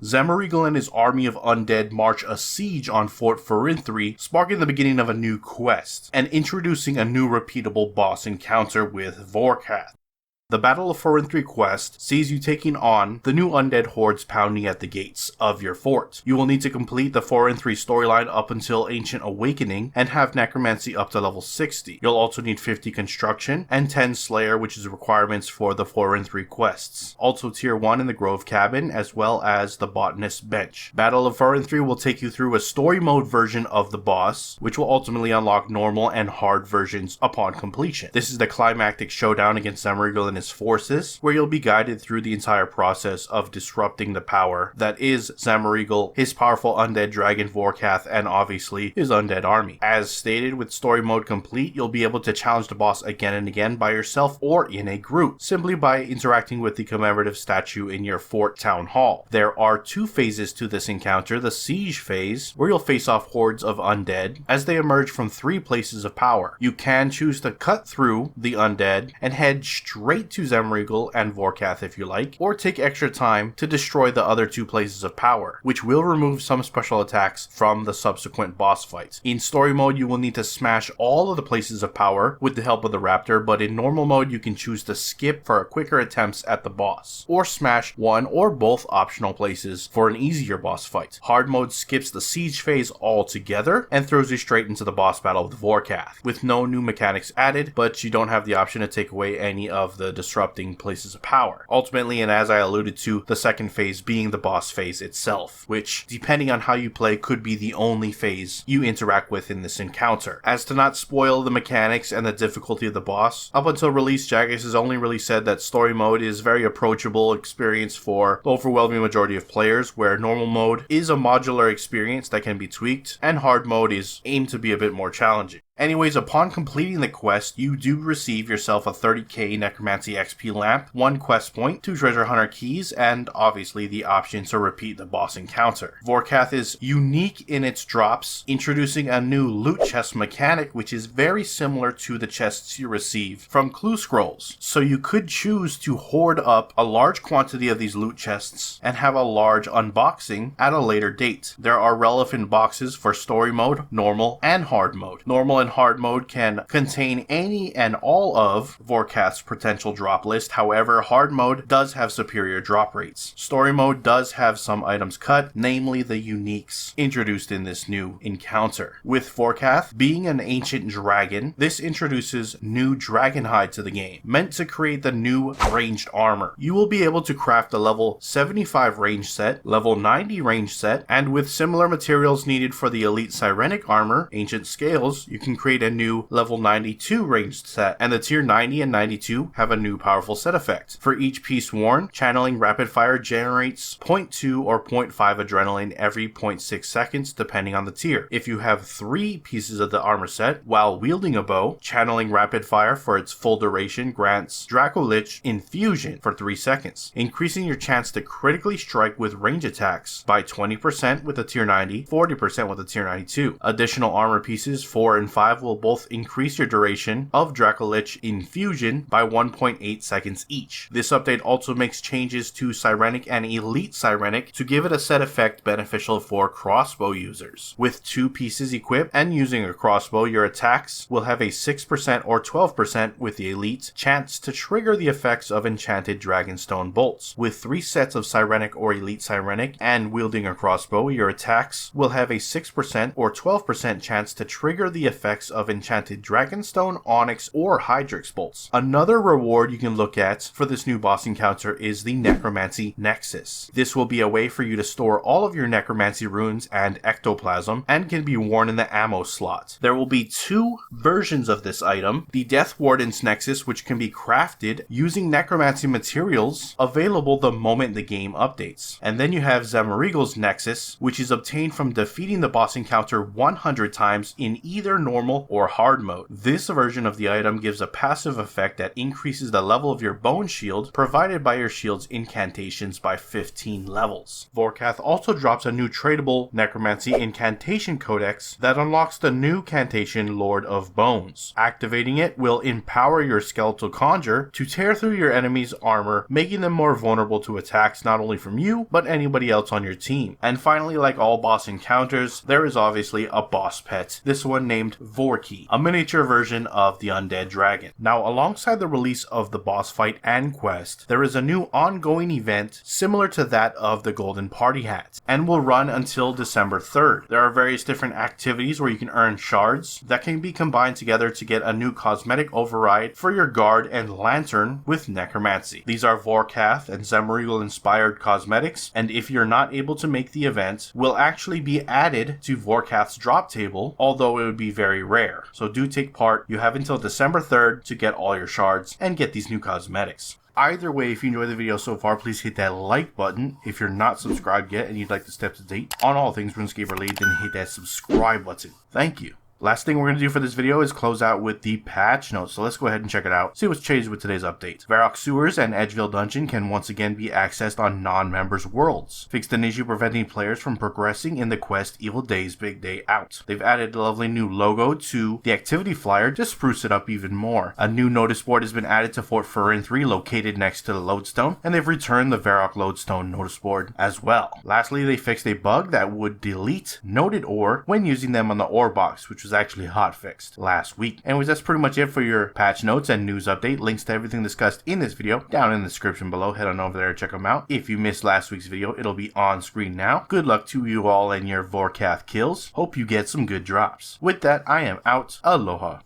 Zamoreagle and his army of undead march a siege on Fort Forinthry, sparking the beginning of a new quest, and introducing a new repeatable boss encounter with Vorkath. The Battle of Forinthry quest sees you taking on the new undead hordes pounding at the gates of your fort. You will need to complete the Forinthry storyline up until Ancient Awakening and have Necromancy up to level 60. You'll also need 50 Construction and 10 Slayer, which is requirements for the Forinthry quests. Also Tier 1 in the Grove Cabin, as well as the Botanist Bench. Battle of Forinthry will take you through a story mode version of the boss, which will ultimately unlock normal and hard versions upon completion. This is the climactic showdown against Zamoreagle and his forces, where you'll be guided through the entire process of disrupting the power that is Zamoreagle, his powerful undead dragon Vorkath, and obviously his undead army. As stated, with story mode complete, you'll be able to challenge the boss again and again by yourself or in a group, simply by interacting with the commemorative statue in your fort town hall. There are two phases to this encounter: the siege phase, where you'll face off hordes of undead as they emerge from 3 places of power. You can choose to cut through the undead and head straight to Zamoreagle and Vorkath if you like, or take extra time to destroy the other 2 places of power, which will remove some special attacks from the subsequent boss fights. In story mode, you will need to smash all of the places of power with the help of the raptor, but in normal mode you can choose to skip for quicker attempts at the boss, or smash one or both optional places for an easier boss fight. Hard mode skips the siege phase altogether and throws you straight into the boss battle with Vorkath, with no new mechanics added, but you don't have the option to take away any of the disrupting places of power. Ultimately, and as I alluded to, the second phase being the boss phase itself, which, depending on how you play, could be the only phase you interact with in this encounter. As to not spoil the mechanics and the difficulty of the boss, up until release, Jagex has only really said that story mode is very approachable experience for the overwhelming majority of players, where normal mode is a modular experience that can be tweaked, and hard mode is aimed to be a bit more challenging. Anyways, upon completing the quest, you do receive yourself a 30k Necromancy XP lamp, 1 quest point, 2 treasure hunter keys, and obviously the option to repeat the boss encounter. Vorkath is unique in its drops, introducing a new loot chest mechanic, which is very similar to the chests you receive from clue scrolls. So you could choose to hoard up a large quantity of these loot chests and have a large unboxing at a later date. There are relevant boxes for story mode, normal, and hard mode. Normal and hard mode can contain any and all of Vorkath's potential drop list. However, hard mode does have superior drop rates. Story mode does have some items cut, namely the uniques introduced in this new encounter. With Vorkath being an ancient dragon, this introduces new dragon hide to the game, meant to create the new ranged armor. You will be able to craft a level 75 range set, level 90 range set, and with similar materials needed for the elite Sirenic armor, ancient scales, you can create a new level 92 ranged set, and the tier 90 and 92 have a new powerful set effect. For each piece worn, channeling rapid fire generates 0.2 or 0.5 adrenaline every 0.6 seconds depending on the tier. If you have 3 pieces of the armor set while wielding a bow, channeling rapid fire for its full duration grants Dracolich infusion for 3 seconds, increasing your chance to critically strike with range attacks by 20% with a tier 90, 40% with a tier 92. Additional armor pieces 4 and 5 will both increase your duration of Dracolich infusion by 1.8 seconds each. This update also makes changes to Sirenic and Elite Sirenic to give it a set effect beneficial for crossbow users. With 2 pieces equipped and using a crossbow, your attacks will have a 6% or 12% with the Elite chance to trigger the effects of enchanted Dragonstone bolts. With 3 sets of Sirenic or Elite Sirenic and wielding a crossbow, your attacks will have a 6% or 12% chance to trigger the effects of enchanted Dragonstone, Onyx, or Hydrix bolts. Another reward you can look at for this new boss encounter is the Necromancy Nexus. This will be a way for you to store all of your Necromancy runes and ectoplasm, and can be worn in the ammo slot. There will be 2 versions of this item: the Death Warden's Nexus, which can be crafted using Necromancy materials available the moment the game updates. And then you have Zamoreagle's Nexus, which is obtained from defeating the boss encounter 100 times in either normal normal or hard mode. This version of the item gives a passive effect that increases the level of your bone shield provided by your shield's incantations by 15 levels. Vorkath also drops a new tradable necromancy incantation codex that unlocks the new cantation Lord of Bones. Activating it will empower your skeletal conjure to tear through your enemy's armor, making them more vulnerable to attacks not only from you, but anybody else on your team. And finally, like all boss encounters, there is obviously a boss pet, this one named Vorkath, a miniature version of the undead dragon. Now, alongside the release of the boss fight and quest, there is a new ongoing event similar to that of the Golden Party Hat, and will run until December 3rd. There are various different activities where you can earn shards that can be combined together to get a new cosmetic override for your guard and lantern with necromancy. These are Vorkath and Zemrigal inspired cosmetics, and if you're not able to make the event, will actually be added to Vorkath's drop table, although it would be very rare. So do take part. You have until December 3rd to get all your shards and get these new cosmetics. Either way, if you enjoyed the video so far, please hit that like button. If you're not subscribed yet and you'd like to stay up to date on all things RuneScape related, then hit that subscribe button. Thank you. Last thing we're going to do for this video is close out with the patch notes, so let's go ahead and check it out, see what's changed with today's update. Varrock Sewers and Edgeville Dungeon can once again be accessed on non-members' worlds. Fixed an issue preventing players from progressing in the quest Evil Days Big Day Out. They've added a lovely new logo to the activity flyer to spruce it up even more. A new notice board has been added to Fort Forinthry located next to the lodestone, and they've returned the Varrock lodestone notice board as well. Lastly, they fixed a bug that would delete noted ore when using them on the ore box, which was actually hotfixed last week. Anyways, that's pretty much it for your patch notes and news update. Links to everything discussed in this video down in the description below. Head on over there and check them out. If you missed last week's video, it'll be on screen now. Good luck to you all and your Vorkath kills. Hope you get some good drops. With that, I am out. Aloha.